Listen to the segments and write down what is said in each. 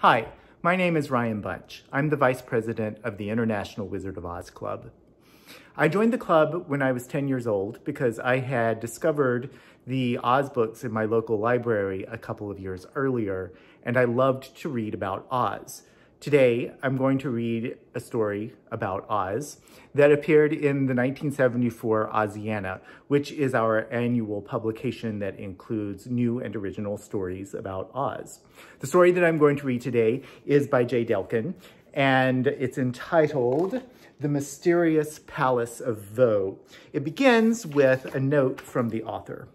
Hi, my name is Ryan Bunch. I'm the Vice President of the International Wizard of Oz Club. I joined the club when I was 10 years old because I had discovered the Oz books in my local library a couple of years earlier, and I loved to read about Oz. Today, I'm going to read a story about Oz that appeared in the 1974 Oziana, which is our annual publication that includes new and original stories about Oz. The story that I'm going to read today is by J. Delkin, and it's entitled The Mysterious Palace of Vaux. It begins with a note from the author.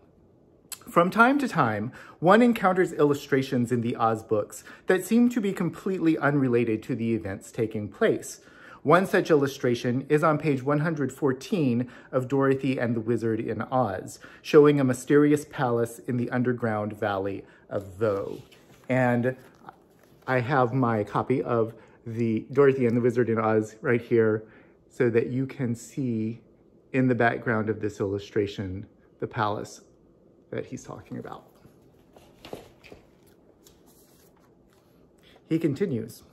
From time to time, one encounters illustrations in the Oz books that seem to be completely unrelated to the events taking place. One such illustration is on page 114 of Dorothy and the Wizard in Oz, showing a mysterious palace in the underground valley of Vaux. And I have my copy of the Dorothy and the Wizard in Oz right here so that you can see in the background of this illustration the palace that he's talking about. He continues,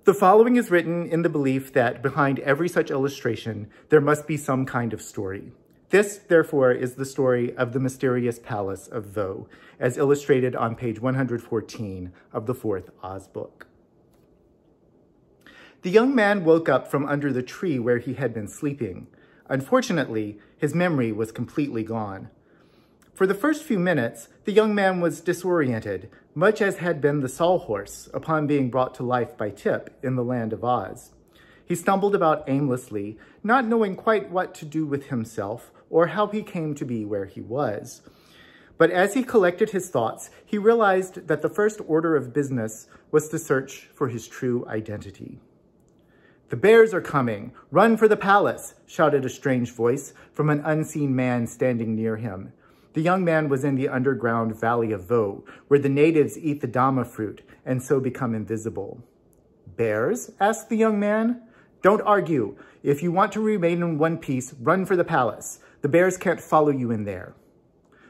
"The following is written in the belief that behind every such illustration, there must be some kind of story. This, therefore, is the story of the mysterious palace of Vaux, as illustrated on page 114 of the fourth Oz book. The young man woke up from under the tree where he had been sleeping. Unfortunately, his memory was completely gone. For the first few minutes, the young man was disoriented, much as had been the Sawhorse upon being brought to life by Tip in the land of Oz. He stumbled about aimlessly, not knowing quite what to do with himself or how he came to be where he was. But as he collected his thoughts, he realized that the first order of business was to search for his true identity. 'The bears are coming! Run for the palace!' shouted a strange voice from an unseen man standing near him. The young man was in the underground valley of Vaux, where the natives eat the dama fruit and so become invisible. 'Bears?' asked the young man. 'Don't argue. If you want to remain in one piece, run for the palace. The bears can't follow you in there.'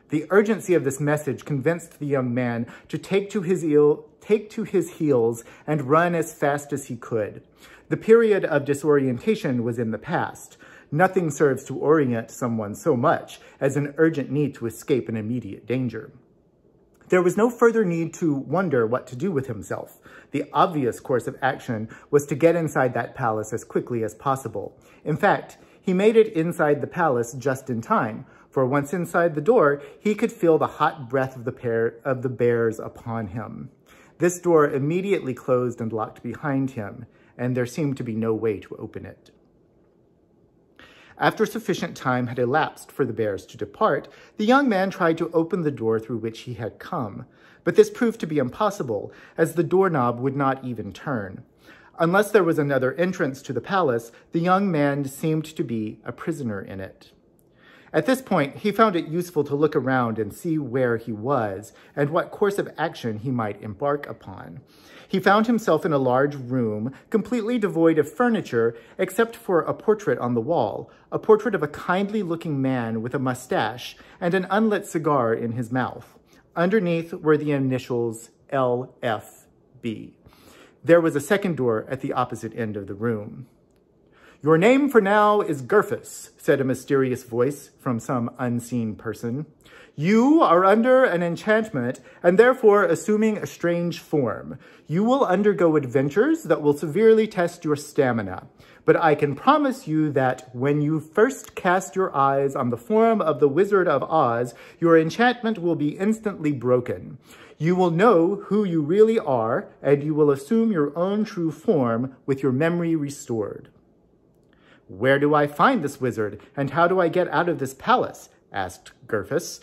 The urgency of this message convinced the young man to take to his heels and run as fast as he could. The period of disorientation was in the past. Nothing serves to orient someone so much as an urgent need to escape an immediate danger. There was no further need to wonder what to do with himself. The obvious course of action was to get inside that palace as quickly as possible. In fact, he made it inside the palace just in time, for once inside the door, he could feel the hot breath of the bears upon him. This door immediately closed and locked behind him, and there seemed to be no way to open it. After sufficient time had elapsed for the bears to depart, the young man tried to open the door through which he had come, but this proved to be impossible, as the doorknob would not even turn. Unless there was another entrance to the palace, the young man seemed to be a prisoner in it. At this point, he found it useful to look around and see where he was and what course of action he might embark upon. He found himself in a large room, completely devoid of furniture, except for a portrait on the wall, a portrait of a kindly-looking man with a mustache and an unlit cigar in his mouth. Underneath were the initials LFB. There was a second door at the opposite end of the room. "Your name for now is Gurfus," said a mysterious voice from some unseen person. "You are under an enchantment and therefore assuming a strange form. You will undergo adventures that will severely test your stamina. But I can promise you that when you first cast your eyes on the form of the Wizard of Oz, your enchantment will be instantly broken. You will know who you really are, and you will assume your own true form with your memory restored." "Where do I find this wizard, and how do I get out of this palace?" asked Gurfus.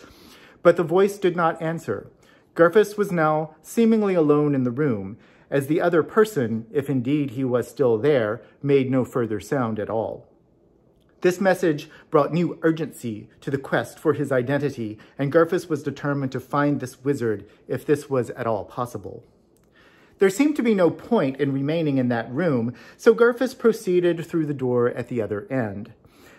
But the voice did not answer. Gurfus was now seemingly alone in the room, as the other person, if indeed he was still there, made no further sound at all. This message brought new urgency to the quest for his identity, and Gurfus was determined to find this wizard if this was at all possible. There seemed to be no point in remaining in that room, so Gurfus proceeded through the door at the other end.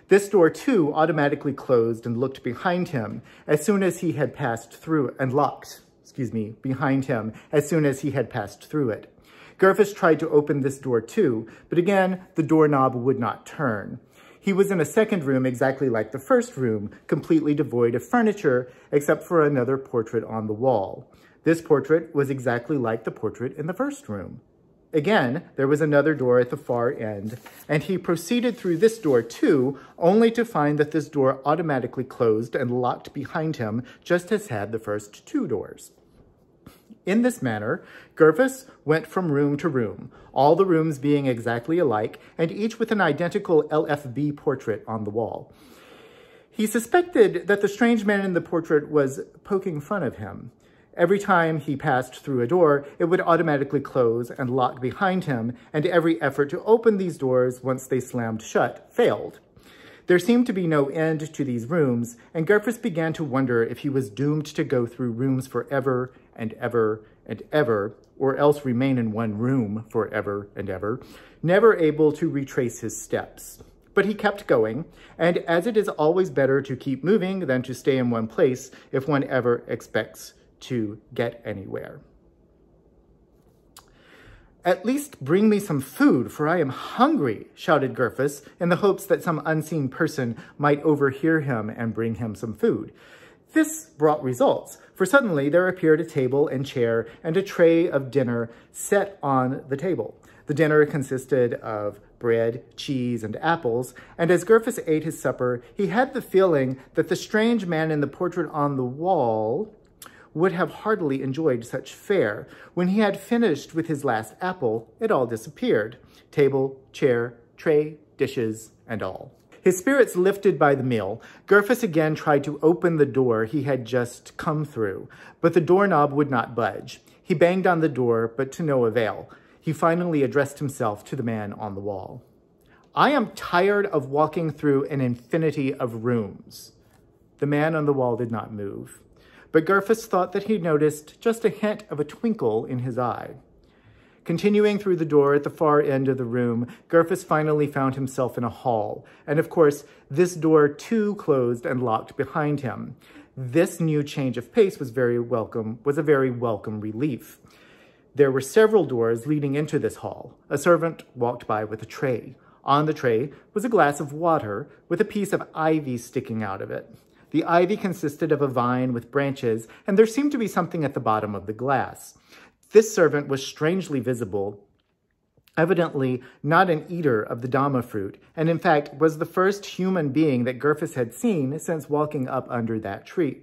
This door, too, automatically closed and looked behind him as soon as he had passed through and locked behind him as soon as he had passed through it. Gerfus tried to open this door too, but again, the doorknob would not turn. He was in a second room exactly like the first room, completely devoid of furniture, except for another portrait on the wall. This portrait was exactly like the portrait in the first room. Again, there was another door at the far end, and he proceeded through this door too, only to find that this door automatically closed and locked behind him, just as had the first two doors. In this manner, Gerfus went from room to room, all the rooms being exactly alike, and each with an identical LFB portrait on the wall. He suspected that the strange man in the portrait was poking fun of him. Every time he passed through a door, it would automatically close and lock behind him, and every effort to open these doors once they slammed shut failed. There seemed to be no end to these rooms, and Gerfus began to wonder if he was doomed to go through rooms forever and ever and ever, or else remain in one room forever and ever, never able to retrace his steps. But he kept going, and as it is always better to keep moving than to stay in one place if one ever expects to get anywhere. "At least bring me some food, for I am hungry," shouted Gerfus, in the hopes that some unseen person might overhear him and bring him some food. This brought results, for suddenly there appeared a table and chair and a tray of dinner set on the table. The dinner consisted of bread, cheese, and apples, and as Gerfus ate his supper, he had the feeling that the strange man in the portrait on the wall would have heartily enjoyed such fare. When he had finished with his last apple, it all disappeared. Table, chair, tray, dishes, and all. His spirits lifted by the meal, Gerfus again tried to open the door he had just come through, but the doorknob would not budge. He banged on the door, but to no avail. He finally addressed himself to the man on the wall. "I am tired of walking through an infinity of rooms." The man on the wall did not move, but Gerfus thought that he noticed just a hint of a twinkle in his eye. Continuing through the door at the far end of the room, Gerfus finally found himself in a hall, and of course, this door too closed and locked behind him. This new change of pace was a very welcome relief. There were several doors leading into this hall. A servant walked by with a tray. On the tray was a glass of water with a piece of ivy sticking out of it. The ivy consisted of a vine with branches, and there seemed to be something at the bottom of the glass. This servant was strangely visible, evidently not an eater of the Dama fruit, and in fact was the first human being that Gerfus had seen since waking up under that tree.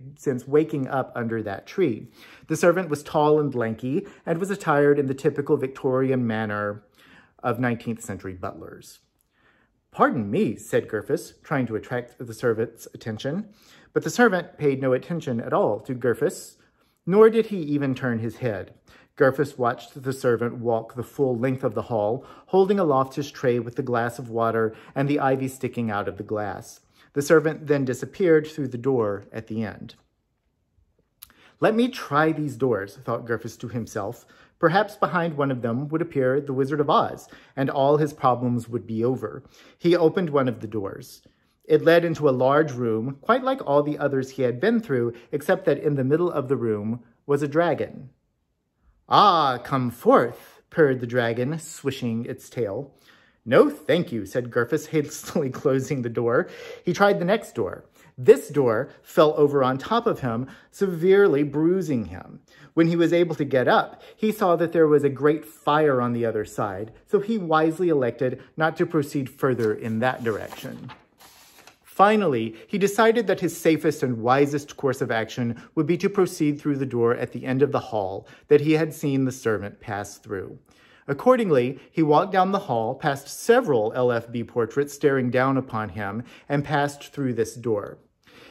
The servant was tall and lanky, and was attired in the typical Victorian manner of 19th century butlers. "Pardon me," said Gerfus, trying to attract the servant's attention. But the servant paid no attention at all to Gerfus, nor did he even turn his head. Gerfus watched the servant walk the full length of the hall, holding aloft his tray with the glass of water and the ivy sticking out of the glass. The servant then disappeared through the door at the end. "Let me try these doors," thought Gerfus to himself. Perhaps behind one of them would appear the Wizard of Oz, and all his problems would be over. He opened one of the doors. It led into a large room, quite like all the others he had been through, except that in the middle of the room was a dragon. "Ah, come forth," purred the dragon, swishing its tail. "No, thank you," said Gerfus, hastily closing the door. He tried the next door. This door fell over on top of him, severely bruising him. When he was able to get up, he saw that there was a great fire on the other side, so he wisely elected not to proceed further in that direction. Finally, he decided that his safest and wisest course of action would be to proceed through the door at the end of the hall that he had seen the servant pass through. Accordingly, he walked down the hall, past several LFB portraits staring down upon him, and passed through this door.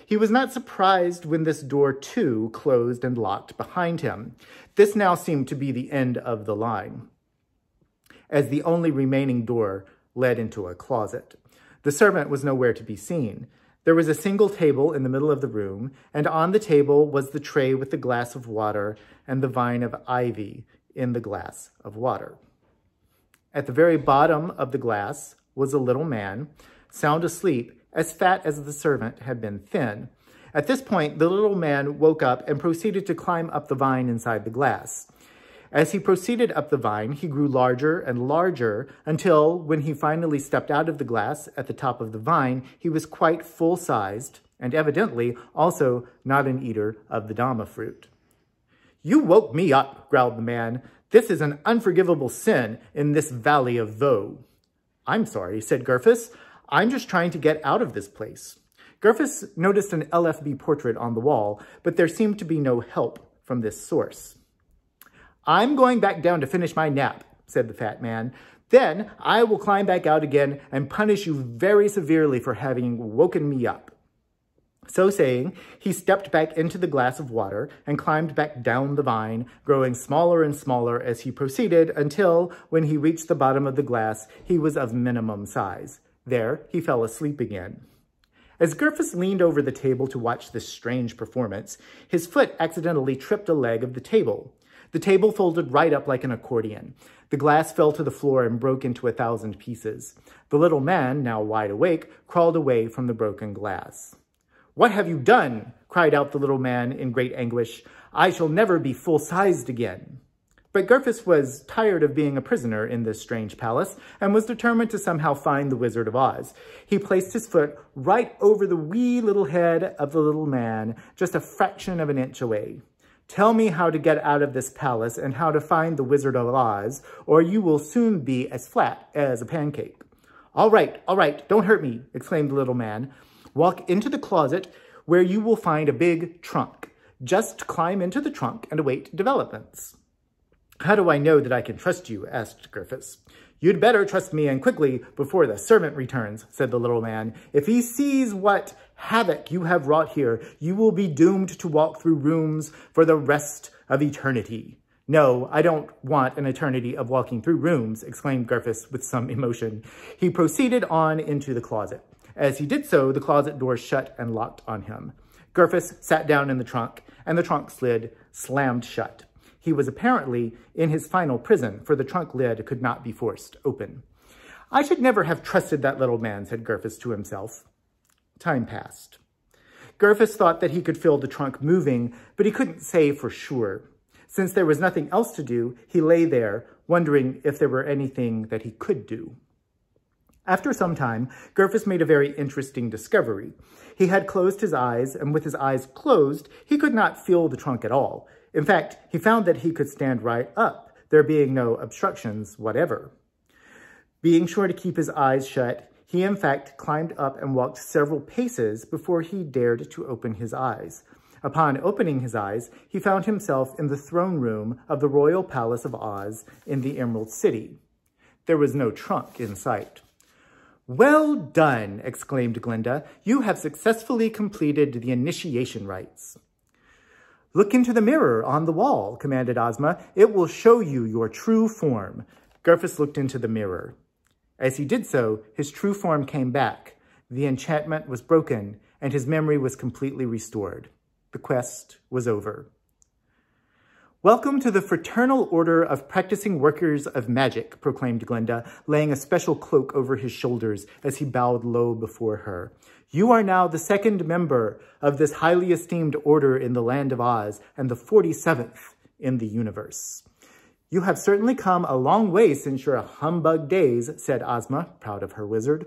He was not surprised when this door, too, closed and locked behind him. This now seemed to be the end of the line, as the only remaining door led into a closet. The servant was nowhere to be seen. There was a single table in the middle of the room, and on the table was the tray with the glass of water and the vine of ivy in the glass of water. At the very bottom of the glass was a little man, sound asleep, as fat as the servant had been thin. At this point, the little man woke up and proceeded to climb up the vine inside the glass. As he proceeded up the vine, he grew larger and larger until, when he finally stepped out of the glass at the top of the vine, he was quite full-sized and evidently also not an eater of the Dama fruit. "You woke me up," growled the man. "This is an unforgivable sin in this valley of Voe." "I'm sorry," said Gerfus. "I'm just trying to get out of this place." Gerfus noticed an LFB portrait on the wall, but there seemed to be no help from this source. "I'm going back down to finish my nap," said the fat man. "Then I will climb back out again and punish you very severely for having woken me up." So saying, he stepped back into the glass of water and climbed back down the vine, growing smaller and smaller as he proceeded until, when he reached the bottom of the glass, he was of minimum size. There, he fell asleep again. As Gerfus leaned over the table to watch this strange performance, his foot accidentally tripped a leg of the table. The table folded right up like an accordion. The glass fell to the floor and broke into 1,000 pieces. The little man, now wide awake, crawled away from the broken glass. "What have you done?" cried out the little man in great anguish. "I shall never be full-sized again." But Gerfus was tired of being a prisoner in this strange palace and was determined to somehow find the Wizard of Oz. He placed his foot right over the wee little head of the little man, just a fraction of an inch away. "Tell me how to get out of this palace and how to find the Wizard of Oz, or you will soon be as flat as a pancake." All right, don't hurt me," exclaimed the little man. "Walk into the closet where you will find a big trunk. Just climb into the trunk and await developments." "How do I know that I can trust you?" asked Gerfus. "You'd better trust me, and quickly, before the servant returns," said the little man. "If he sees what havoc you have wrought here, you will be doomed to walk through rooms for the rest of eternity." "No, I don't want an eternity of walking through rooms," exclaimed Gerfus with some emotion. He proceeded on into the closet. As he did so, the closet door shut and locked on him. Gerfus sat down in the trunk, and the trunk lid slammed shut. He was apparently in his final prison, for the trunk lid could not be forced open. "I should never have trusted that little man," said Gerfus to himself. Time passed. Gerfus thought that he could feel the trunk moving, but he couldn't say for sure. Since there was nothing else to do, he lay there, wondering if there were anything that he could do. After some time, Gerfus made a very interesting discovery. He had closed his eyes, and with his eyes closed, he could not feel the trunk at all. In fact, he found that he could stand right up, there being no obstructions whatever. Being sure to keep his eyes shut, he in fact climbed up and walked several paces before he dared to open his eyes. Upon opening his eyes, he found himself in the throne room of the Royal Palace of Oz in the Emerald City. There was no trunk in sight. "Well done," exclaimed Glinda. "You have successfully completed the initiation rites." "Look into the mirror on the wall," commanded Ozma. "It will show you your true form." Gerfus looked into the mirror. As he did so, his true form came back. The enchantment was broken, and his memory was completely restored. The quest was over. "Welcome to the Fraternal Order of Practicing Workers of Magic," proclaimed Glinda, laying a special cloak over his shoulders as he bowed low before her. "You are now the second member of this highly esteemed order in the land of Oz and the 47th in the universe." "You have certainly come a long way since your humbug days," said Ozma, proud of her wizard.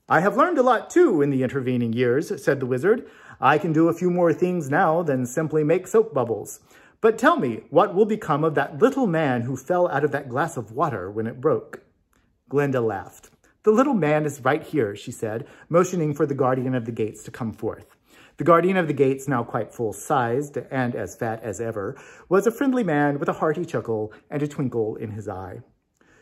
"I have learned a lot, too, in the intervening years," said the wizard. "I can do a few more things now than simply make soap bubbles. But tell me, what will become of that little man who fell out of that glass of water when it broke?" Glinda laughed. "The little man is right here," she said, motioning for the Guardian of the Gates to come forth. The Guardian of the Gates, now quite full-sized and as fat as ever, was a friendly man with a hearty chuckle and a twinkle in his eye.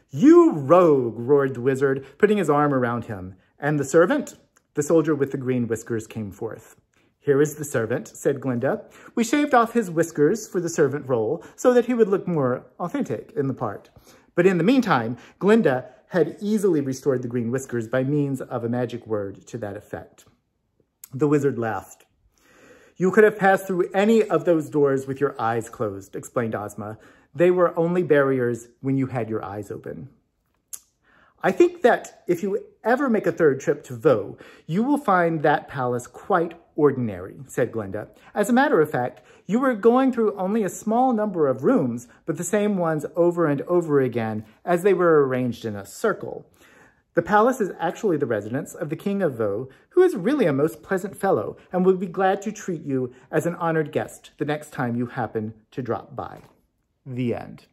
"You rogue!" roared the wizard, putting his arm around him. "And the servant?" The soldier with the green whiskers came forth. "Here is the servant," said Glinda. "We shaved off his whiskers for the servant role so that he would look more authentic in the part." But in the meantime, Glinda had easily restored the green whiskers by means of a magic word to that effect. The wizard laughed. "You could have passed through any of those doors with your eyes closed," explained Ozma. "They were only barriers when you had your eyes open." I think that if you ever make a third trip to Vaux, you will find that palace quite ordinary, said Glinda. As a matter of fact, you were going through only a small number of rooms, but the same ones over and over again as they were arranged in a circle. The palace is actually the residence of the King of Vaux, who is really a most pleasant fellow and will be glad to treat you as an honored guest the next time you happen to drop by. The end.